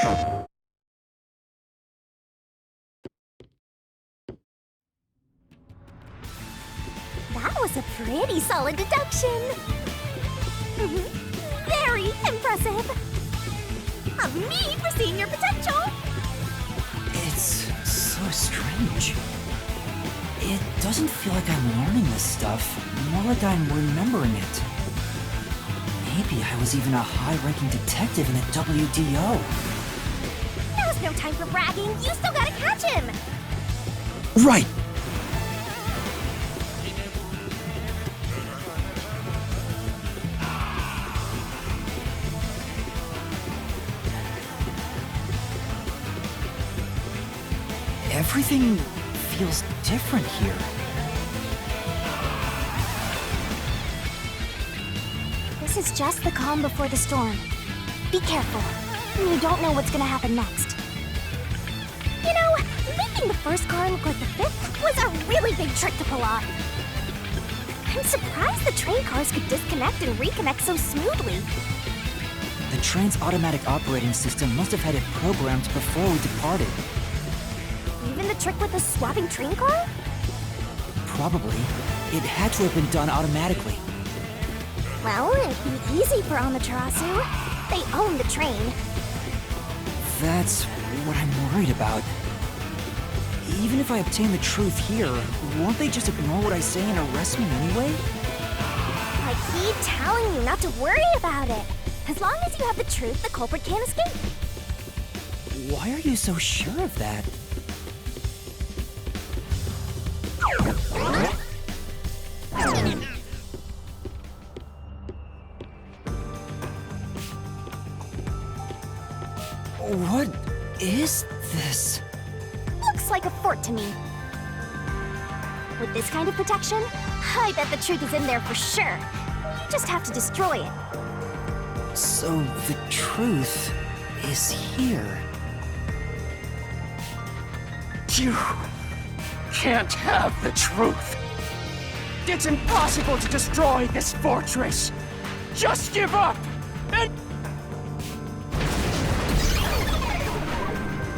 That was a pretty solid deduction. Very impressive. Of me foreseeing your potential. It's so strange. It doesn't feel like I'm learning this stuff, more like I'm remembering it. Maybe I was even a high-ranking detective in the WDO. Now's no time for bragging. You still gotta catch him. Right! Everything feels different here. This is just the calm before the storm. Be careful. You don't know what's gonna happen next. You know, making the first car look like the fifth was a really big trick to pull off. I'm surprised the train cars could disconnect and reconnect so smoothly. The train's automatic operating system must have had it programmed before we departed. Even the trick with the swapping train car? Probably. It had to have been done automatically. Well, it'd be easy for Amaterasu. They own the train. That's what I'm worried about. Even if I obtain the truth here, won't they just ignore what I say and arrest me anyway? I keep telling you not to worry about it. As long as you have the truth, the culprit can't escape. Why are you so sure of that? What is this? Looks like a fort to me. With this kind of protection, I bet the truth is in there for sure. You just have to destroy it. So the truth is here. You can't have the truth. It's impossible to destroy this fortress. Just give up and...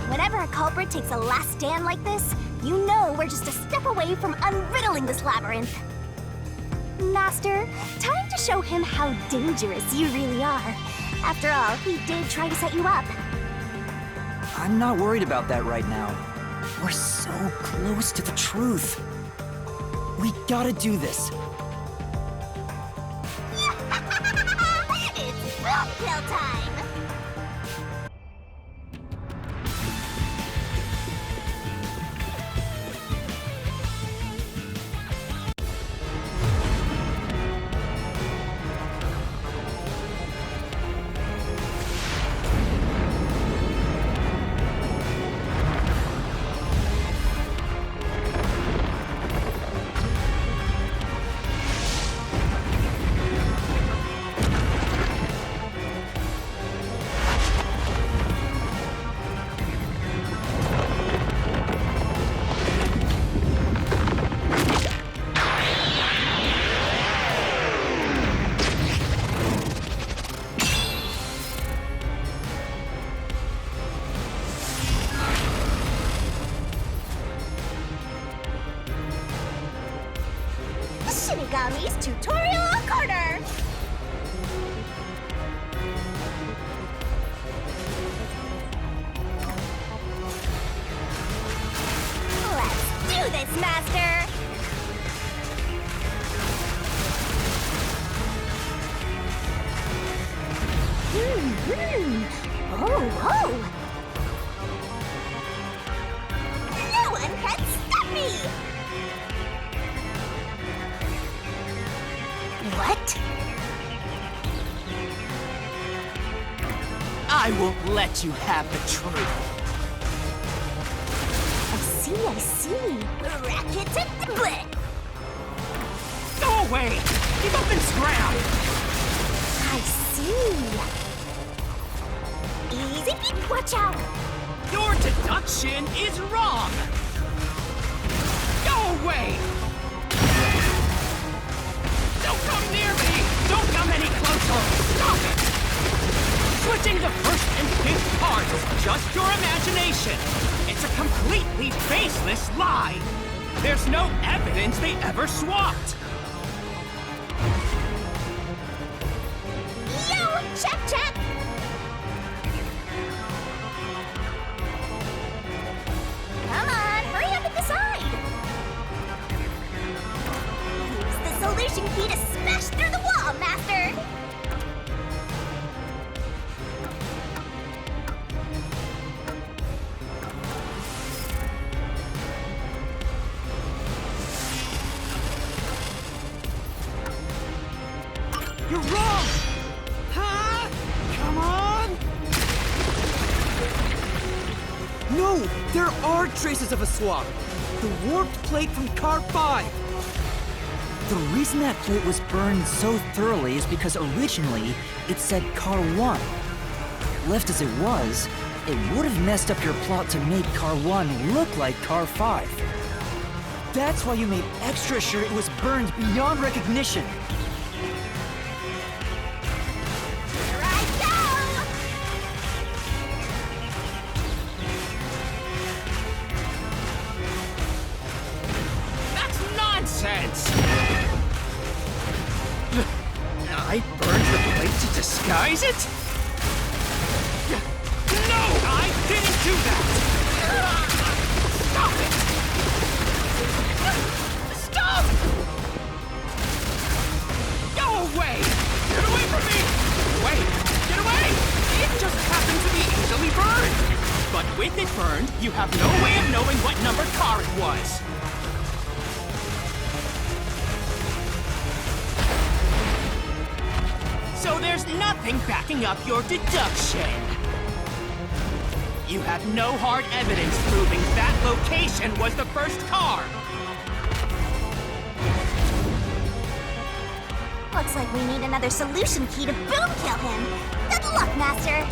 Whenever a culprit takes a last stand like this, you know we're just a step away from unriddling this labyrinth. Master, time to show him how dangerous you really are. After all, he did try to set you up. I'm not worried about that right now. We're so close to the truth. We gotta do this. It's film kill time! Shinigami's Tutorial Corner! Let's do this, Master! Oh! No one can stop me! What? I won't let you have the truth. I see. Racket to split! Go away! Give up and scram! I see. Easy peek, watch out! Your deduction is wrong! Go away! Don't come near me! Don't come any closer! Stop it! Switching the first and fifth cards is just your imagination. It's a completely baseless lie. There's no evidence they ever swapped. Yo, check, check! Come on, hurry up and decide! Use the solution key to smash through the wall, Master! You're wrong! Huh? Come on! No! There are traces of a swap! The warped plate from Car 5! The reason that plate was burned so thoroughly is because originally it said Car 1. Left as it was, it would have messed up your plot to make Car 1 look like Car 5. That's why you made extra sure it was burned beyond recognition. Here I go! That's nonsense! I burned the plate to disguise it? No! I didn't do that! Stop it! Stop! Go away! Get away from me! Wait! Get away! It just happened to be easily burned! But with it burned, you have no way of knowing what number car it was. So there's nothing backing up your deduction. You have no hard evidence proving that location was the first car. Looks like we need another solution key to boom kill him. Good luck, Master!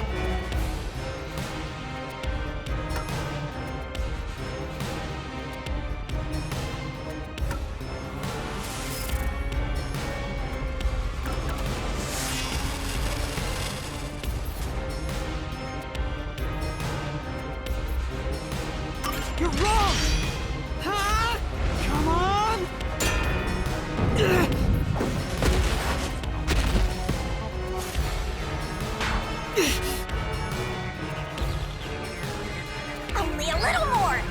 You're wrong! Huh? Come on! Only a little more!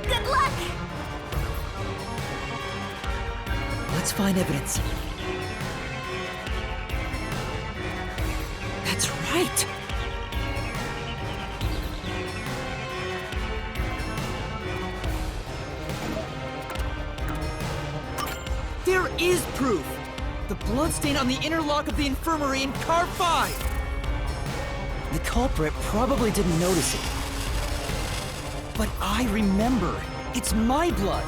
Good luck! Let's find evidence. That's right! There is proof! The bloodstain on the inner lock of the infirmary in Car 5! The culprit probably didn't notice it. But I remember. It's my blood.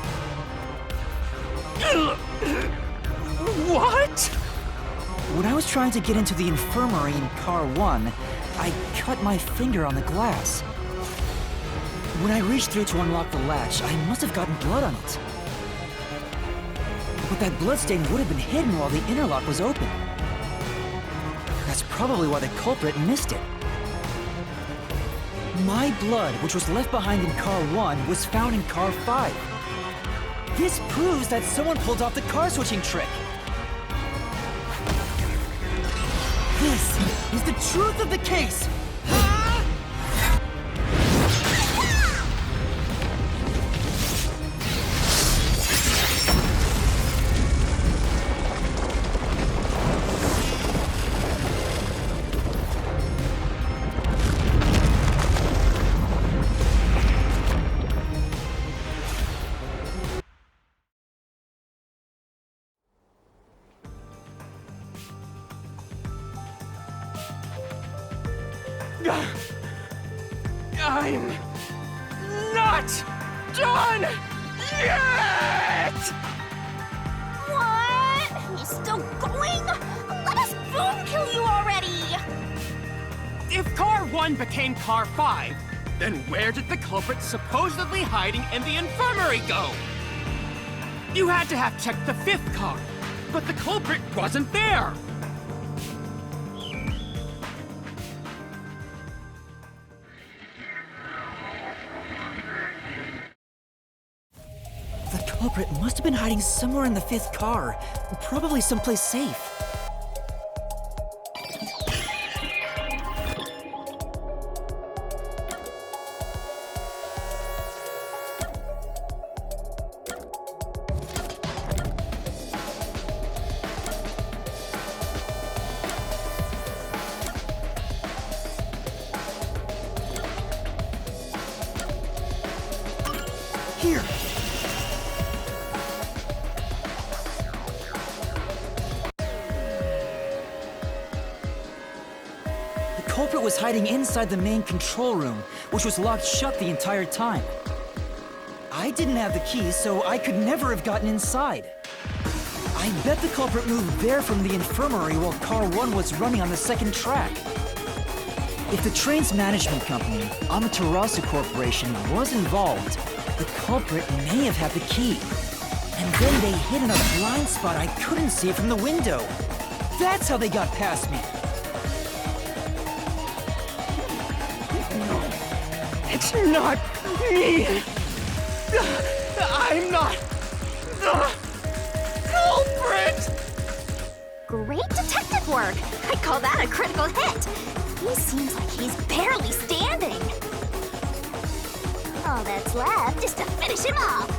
What? When I was trying to get into the infirmary in Car 1, I cut my finger on the glass. When I reached through to unlock the latch, I must have gotten blood on it. But that bloodstain would have been hidden while the inner lock was open. That's probably why the culprit missed it. My blood, which was left behind in Car 1, was found in Car 5. This proves that someone pulled off the car switching trick. This is the truth of the case! I'm not done yet! What? He's still going? Let us boom kill you already! If Car 1 became Car 5, then where did the culprit supposedly hiding in the infirmary go? You had to have checked the 5th car, but the culprit wasn't there. culprit must have been hiding somewhere in the 5th car, probably someplace safe. Here! The culprit was hiding inside the main control room, which was locked shut the entire time. I didn't have the key, so I could never have gotten inside. I bet the culprit moved there from the infirmary while Car 1 was running on the 2nd track. If the train's management company, Amaterasu Corporation, was involved, the culprit may have had the key. And then they hid in a blind spot I couldn't see from the window. That's how they got past me. It's not me! I'm not the culprit! Great detective work! I'd call that a critical hit! He seems like he's barely standing. All that's left is to finish him off.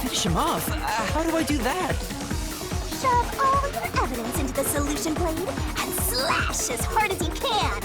Finish him off? How do I do that? Shove all your evidence into the solution blade and slash as hard as you can.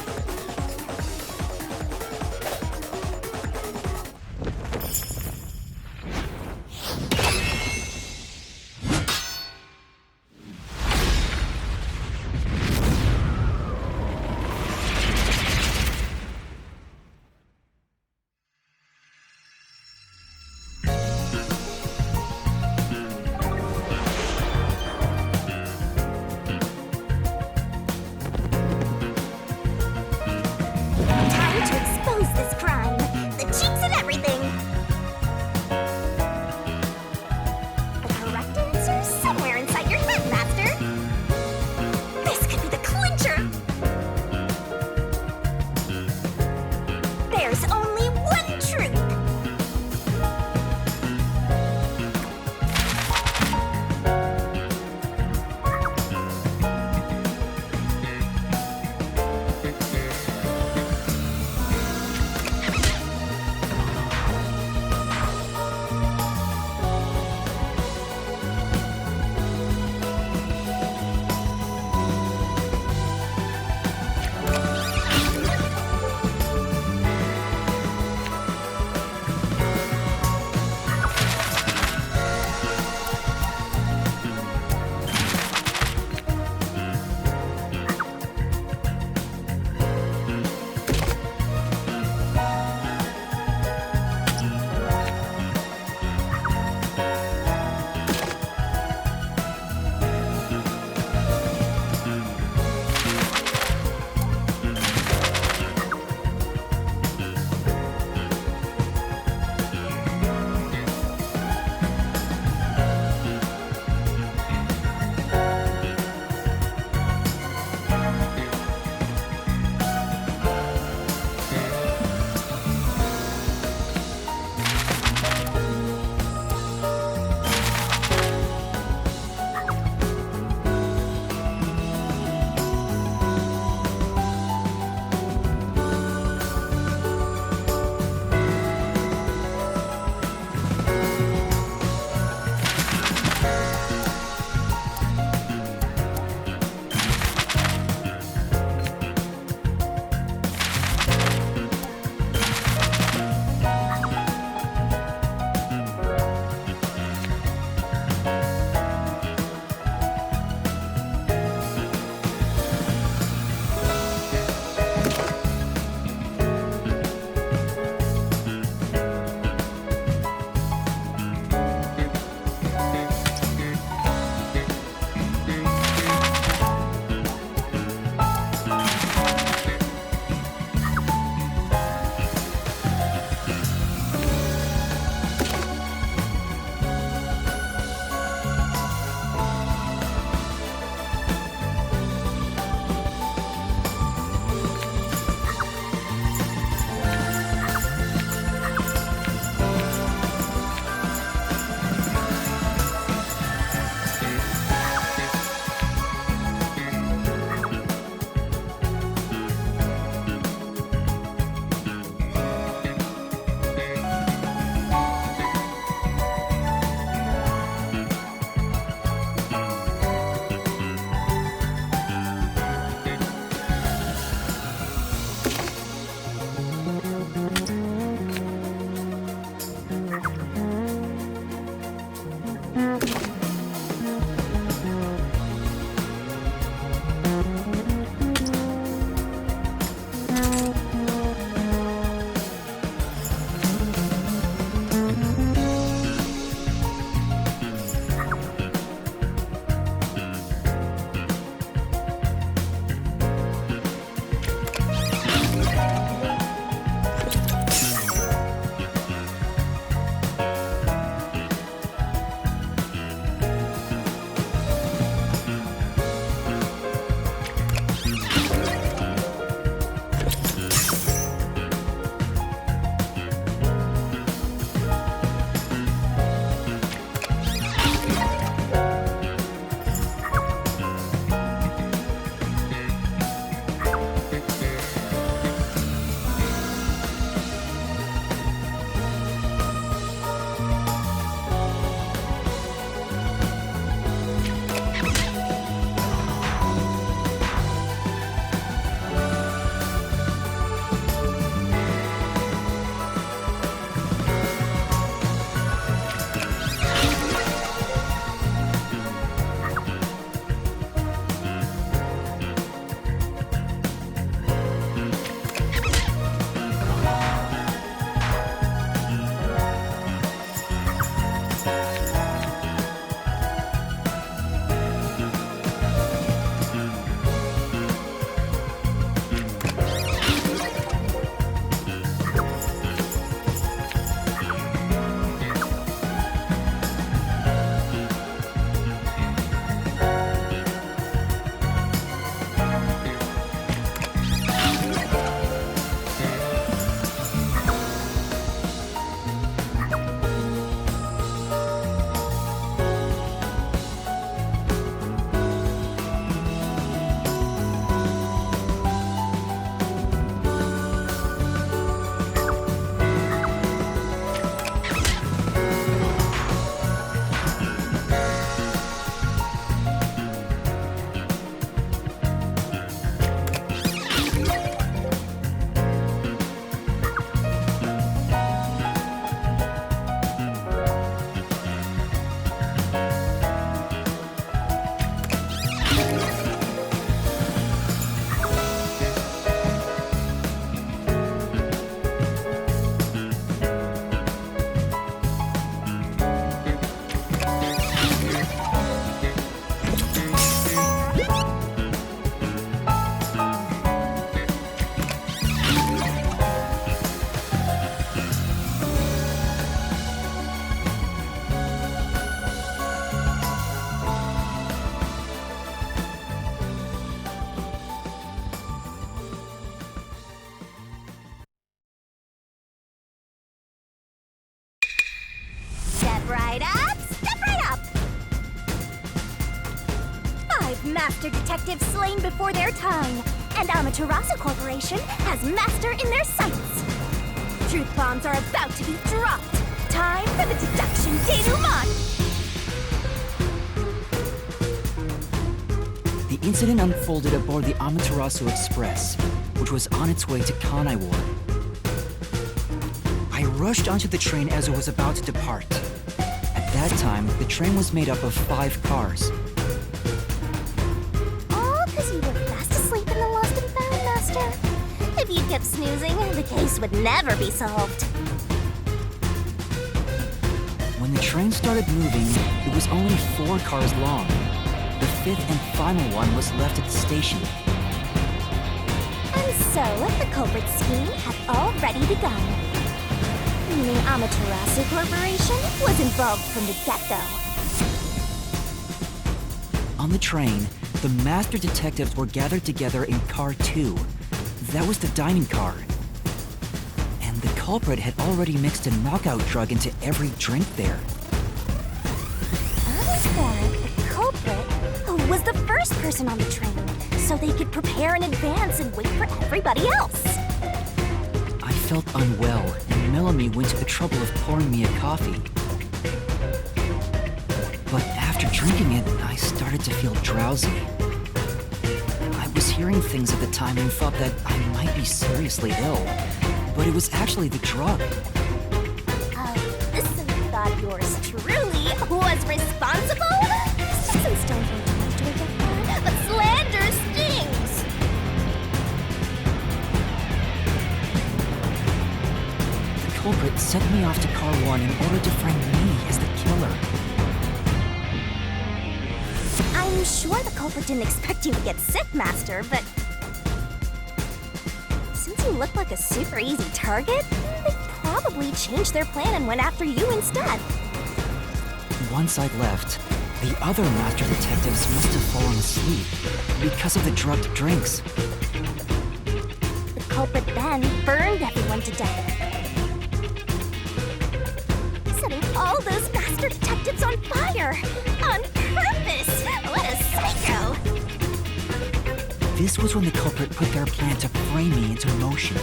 master detectives slain before their time, and Amaterasu Corporation has master in their sights. Truth bombs are about to be dropped. Time for the deduction denouement! The incident unfolded aboard the Amaterasu Express, which was on its way to Kanaiwar. I rushed onto the train as it was about to depart. At that time, the train was made up of 5 cars. All because you were fast asleep in the lost and found, Master. If you kept snoozing, the case would never be solved. When the train started moving, it was only 4 cars long. The 5th and final one was left at the station. And so, the culprit scheme had already begun. Meaning Amaterasu Corporation was involved from the get-go. On the train, the master detectives were gathered together in car 2. That was the dining car. And the culprit had already mixed a knockout drug into every drink there. The culprit was the first person on the train, so they could prepare in advance and wait for everybody else. I felt unwell, and Melanie went to the trouble of pouring me a coffee. But after drinking it, I started to feel drowsy. I was hearing things at the time and thought that I might be seriously ill, but it was actually the drug. This thought yours truly was responsible? Sticks and stones won't do much to get far, but slander stings! The culprit sent me off to car 1 in order to frame me as the killer. I'm sure the culprit didn't expect you to get sick, Master, but since you look like a super easy target, they probably changed their plan and went after you instead. Once I'd left, the other master detectives must have fallen asleep because of the drugged drinks. The culprit then burned everyone to death, setting all those master detectives on fire! On purpose! What a psycho! This was when the culprit put their plan to frame me into motion.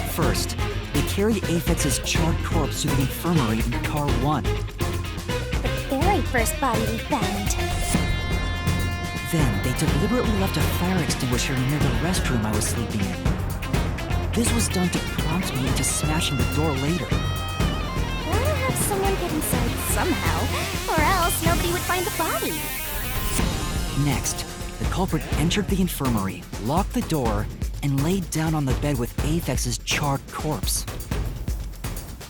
First, they carried Aphex's charred corpse to the infirmary in car 1. The very first body we found. Then, they deliberately left a fire extinguisher near the restroom I was sleeping in. This was done to prompt me into smashing the door later. Gotta have someone get inside somehow, or else nobody would find the body. Next, the culprit entered the infirmary, locked the door, and laid down on the bed with Aphex's charred corpse.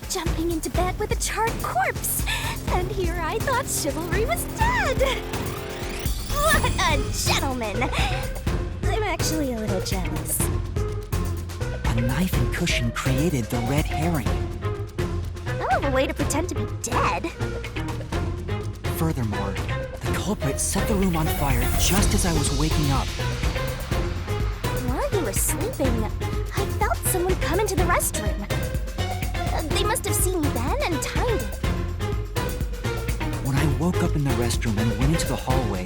Jumping into bed with a charred corpse! And here I thought chivalry was dead! What a gentleman! I'm actually a little jealous. A knife and cushion created the red herring. Hell of a way to pretend to be dead. Furthermore, the culprit set the room on fire just as I was waking up. While you were sleeping, I felt someone come into the restroom. They must have seen me then and timed it. When I woke up in the restroom and went into the hallway,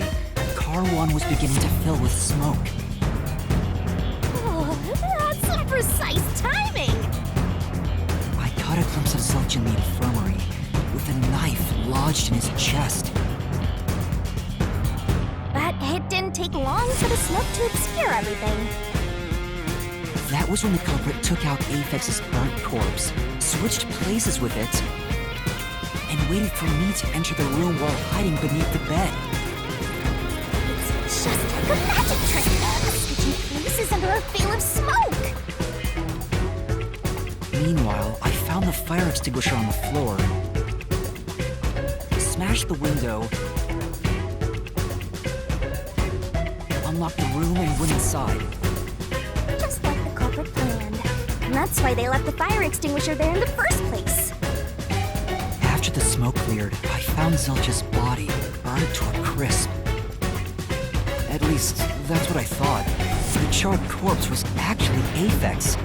car 1 was beginning to fill with smoke. Oh, that's some precise timing! I caught a glimpse of Zilch in the infirmary, with a knife lodged in his chest. But it didn't take long for the smoke to obscure everything. That was when the culprit took out Aphex's burnt corpse, switched places with it, and waited for me to enter the room while hiding beneath the bed. It's just like a magic trick! Switching places under a veil of smoke! Meanwhile, I found the fire extinguisher on the floor, smashed the window, unlocked the room, and went inside. Just like the culprit planned. And that's why they left the fire extinguisher there in the first place. After the smoke cleared, I found Zilch's body, burned to a crisp. At least, that's what I thought. The charred corpse was actually Aphex.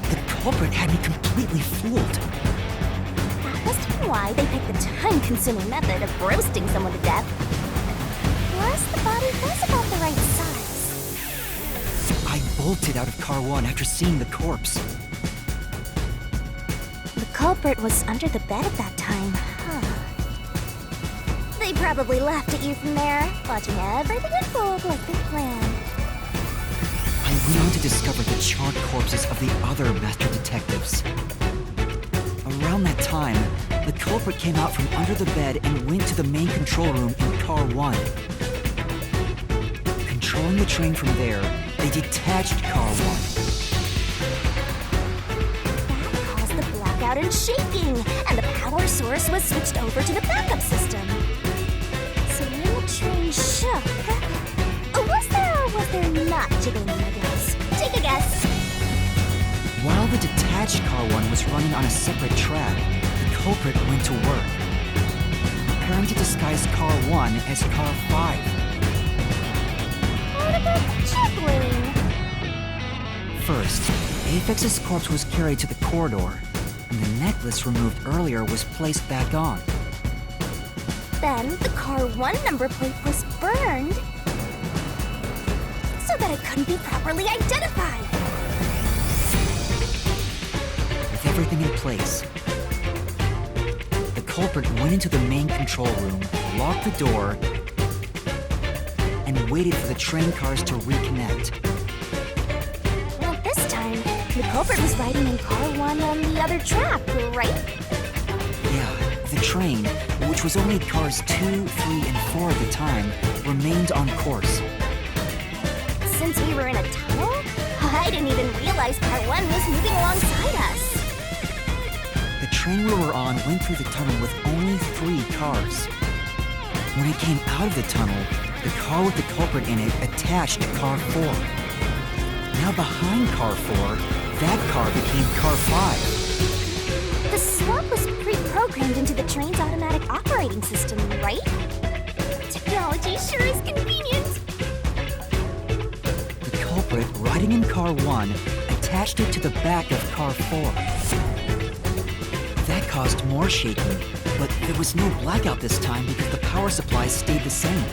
The culprit had me completely fooled. That must be why they picked the time-consuming method of roasting someone to death. bolted out of Car 1 after seeing the corpse. The culprit was under the bed at that time, huh? They probably laughed at you from there, watching everything unfold like they planned. I went on to discover the charred corpses of the other master detectives. Around that time, the culprit came out from under the bed and went to the main control room in Car 1. Controlling the train from there, they detached Car 1. That caused the blackout and shaking, and the power source was switched over to the backup system. So when the train shook, was there or was there not jiggling in the glass? Take a guess. While the detached Car 1 was running on a separate track, the culprit went to work, preparing to disguise Car 1 as Car 5. What about the jiggling? First, Apex's corpse was carried to the corridor, and the necklace removed earlier was placed back on. Then the Car 1 number plate was burned so that it couldn't be properly identified. With everything in place, the culprit went into the main control room, locked the door, and waited for the train cars to reconnect. Well, this time, the culprit was riding in Car 1 on the other track, right? Yeah, the train, which was only cars 2, 3, and 4 at the time, remained on course. Since we were in a tunnel, I didn't even realize Car 1 was moving alongside us. The train we were on went through the tunnel with only 3 cars. When it came out of the tunnel, the car with the culprit in it attached to Car 4. Now behind Car 4, that car became Car 5. The swap was pre-programmed into the train's automatic operating system, right? Technology sure is convenient. The culprit, riding in Car 1, attached it to the back of Car 4. That caused more shaking, but there was no blackout this time because the power supply stayed the same.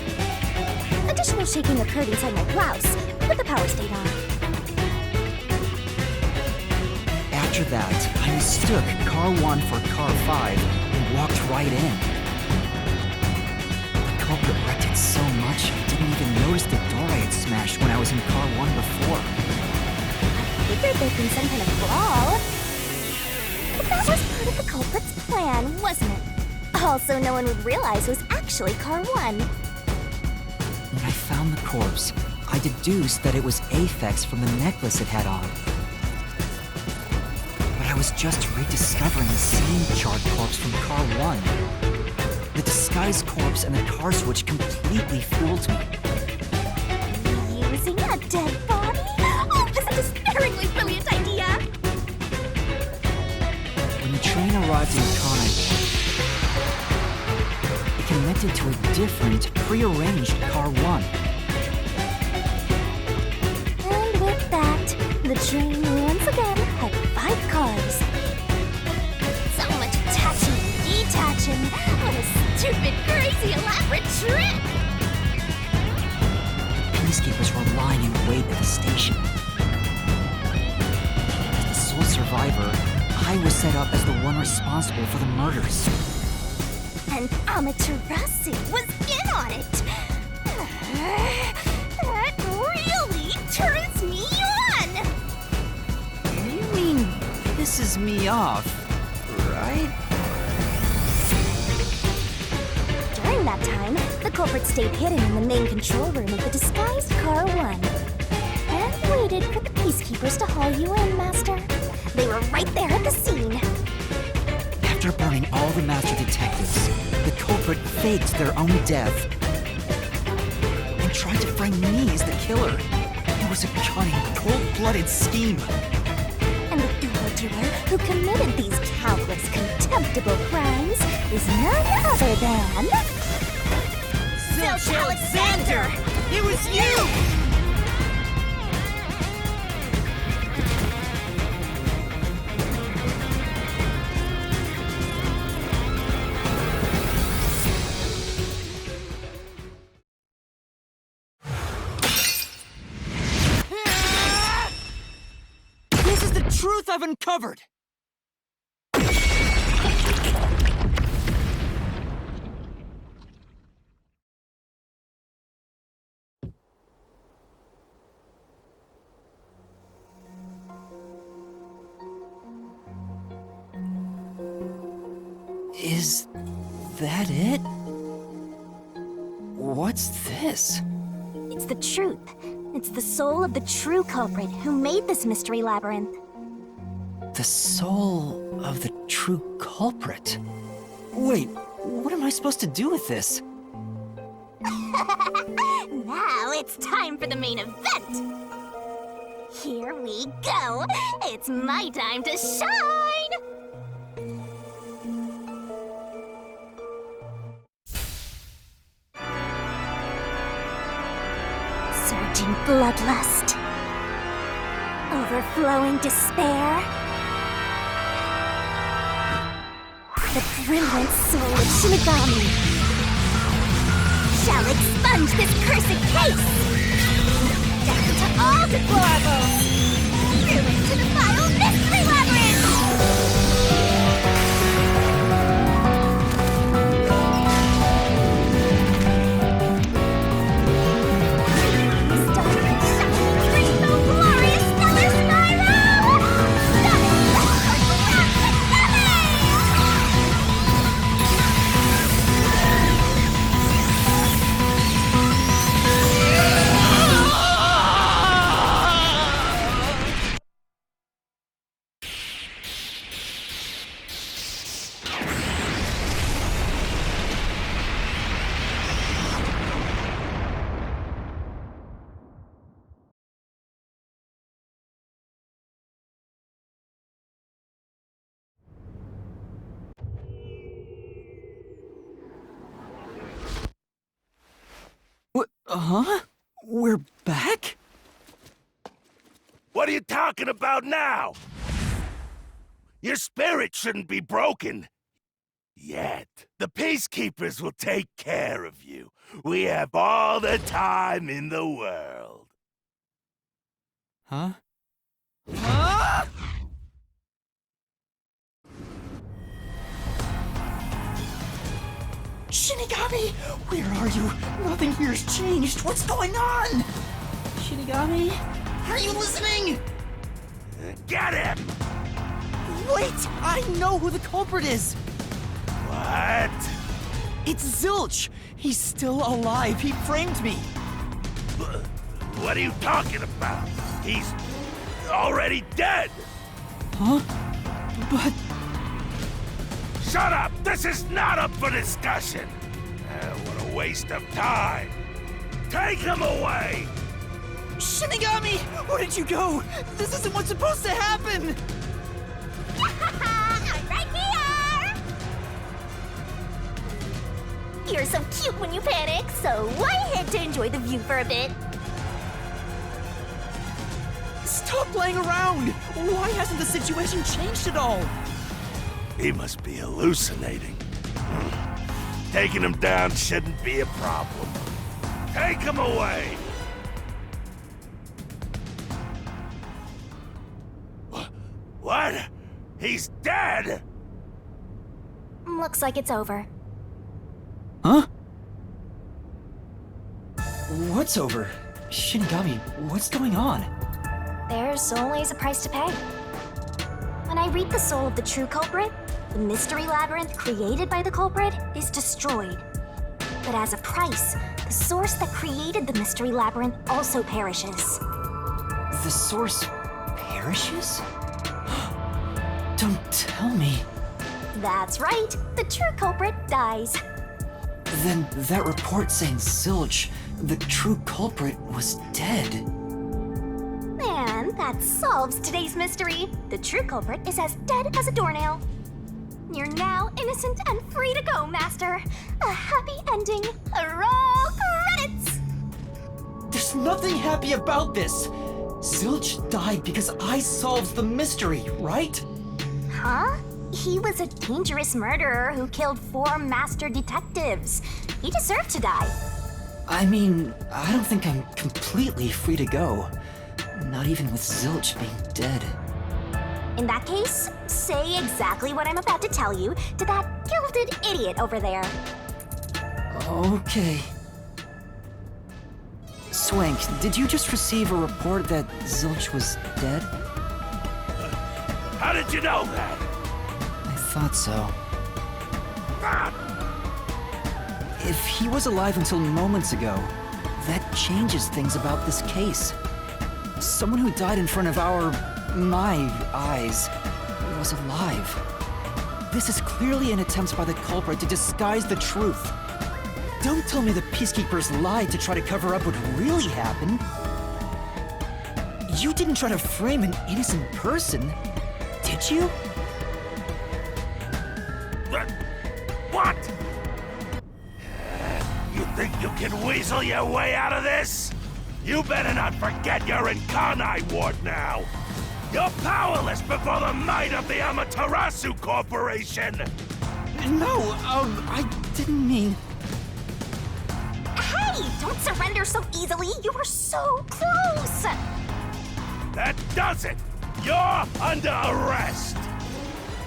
Additional shaking occurred inside my blouse, but the power stayed on. After that, I mistook Car 1 for Car 5 and walked right in. The culprit wrecked it so much I didn't even notice the door I had smashed when I was in Car 1 before. I figured there'd been some kind of brawl. But that was part of the culprit's plan, wasn't it? Also, no one would realize it was actually Car 1. When I found the corpse, I deduced that it was Aphex from the necklace it had on. But I was just rediscovering the same charred corpse from Car 1. The disguised corpse and the car switch completely fooled me. Using a dead body? Oh, that's a despairingly brilliant idea! When the train arrived in Connection, it connected to a different, prearranged Car 1. And with that, the train once again had 5 cars. So much attaching and detaching. What a stupid, crazy, elaborate trick! The peacekeepers were lying in wait at the station. As the sole survivor, I was set up as the one responsible for the murders. And Amaterasu was in on it! That really turns me on! You mean pisses me off, right? During that time, the culprit stayed hidden in the main control room of the disguised Car 1. And waited for the peacekeepers to haul you in, Master. They were right there at the scene. After burning all the master detectives, the culprit faked their own death and tried to frame me as the killer. It was a cunning, cold-blooded scheme. And the evildoer who committed these countless contemptible crimes is none other than... Zilch Alexander! It was you! truth I've uncovered! Is that it? What's this? It's the truth. It's the soul of the true culprit who made this mystery labyrinth. The soul of the true culprit? Wait, what am I supposed to do with this? Now it's time for the main event! Here we go! It's my time to shine! Surging bloodlust. Overflowing despair. The brilliant soul of Shinigami shall expunge this cursed case! Down to all deplorables! Through into the final mystery labyrinth! Stunning, shining, rainbow, glorious, stellar spiral! Stunning, Huh? We're back? What are you talking about now? Your spirit shouldn't be broken. Yet. The Peacekeepers will take care of you. We have all the time in the world. Huh? Huh? Shinigami! Where are you? Nothing here's changed. What's going on? Shinigami? Are you listening? Get him! Wait! I know who the culprit is! What? It's Zilch! He's still alive. He framed me. What are you talking about? He's already dead! Huh? But... Shut up! This is not up for discussion! What a waste of time! Take him away! Shinigami! Where did you go? This isn't what's supposed to happen! I'm right here! You're so cute when you panic, so why head to enjoy the view for a bit? Stop playing around! Why hasn't the situation changed at all? He must be hallucinating. Taking him down shouldn't be a problem. Take him away! What? He's dead? Looks like it's over. Huh? What's over? Shinigami, what's going on? There's always a price to pay. When I read the soul of the true culprit, the mystery labyrinth created by the culprit is destroyed. But as a price, the source that created the mystery labyrinth also perishes. The source perishes? Don't tell me. That's right, the true culprit dies. Then that report saying Zilch, the true culprit, was dead. And that solves today's mystery. The true culprit is as dead as a doornail. You're now innocent and free to go, Master. A happy ending. Roll credits! There's nothing happy about this! Zilch died because I solved the mystery, right? Huh? He was a dangerous murderer who killed 4 master detectives. He deserved to die. I mean, I don't think I'm completely free to go. Not even with Zilch being dead. In that case, say exactly what I'm about to tell you to that gilded idiot over there. Okay. Swank, did you just receive a report that Zilch was dead? How did you know that? I thought so. Ah! If he was alive until moments ago, that changes things about this case. Someone who died in front of my eyes, was alive. This is clearly an attempt by the culprit to disguise the truth. Don't tell me the Peacekeepers lied to try to cover up what really happened. You didn't try to frame an innocent person, did you? What? You think you can weasel your way out of this? You better not forget you're in Kanai Ward now! You're powerless before the might of the Amaterasu Corporation! No, I didn't mean... Hey, don't surrender so easily. You were so close. That does it! You're under arrest!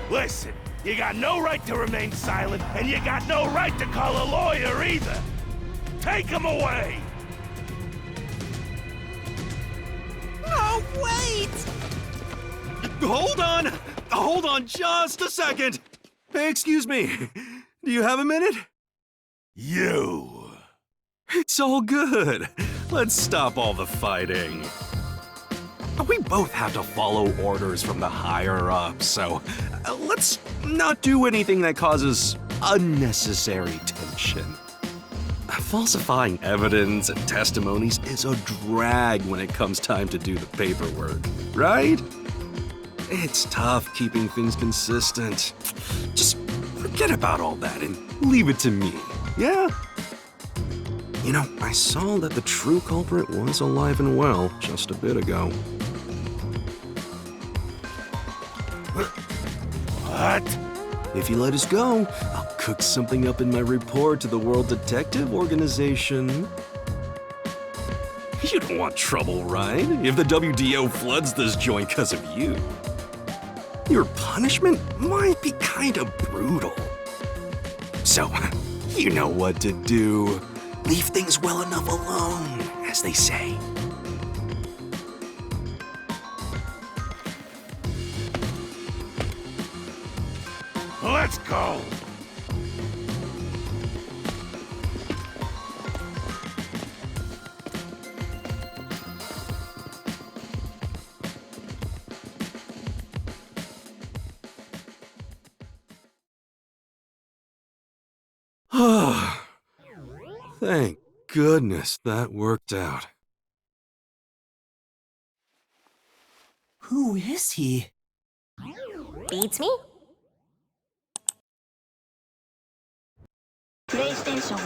Listen, you got no right to remain silent, and you got no right to call a lawyer either! Take him away! No, wait! Hold on just a second! Hey, excuse me, do you have a minute? You! It's all good. Let's stop all the fighting. We both have to follow orders from the higher-ups, so let's not do anything that causes unnecessary tension. Falsifying evidence and testimonies is a drag when it comes time to do the paperwork, right? It's tough keeping things consistent. Just forget about all that and leave it to me, yeah? You know, I saw that the true culprit was alive and well just a bit ago. What? If you let us go, I'll cook something up in my report to the World Detective Organization. You don't want trouble, right? If the WDO floods this joint because of you. Your punishment might be kind of brutal. So, you know what to do. Leave things well enough alone, as they say. Let's go! Thank goodness that worked out. Who is he? Beats me? PlayStation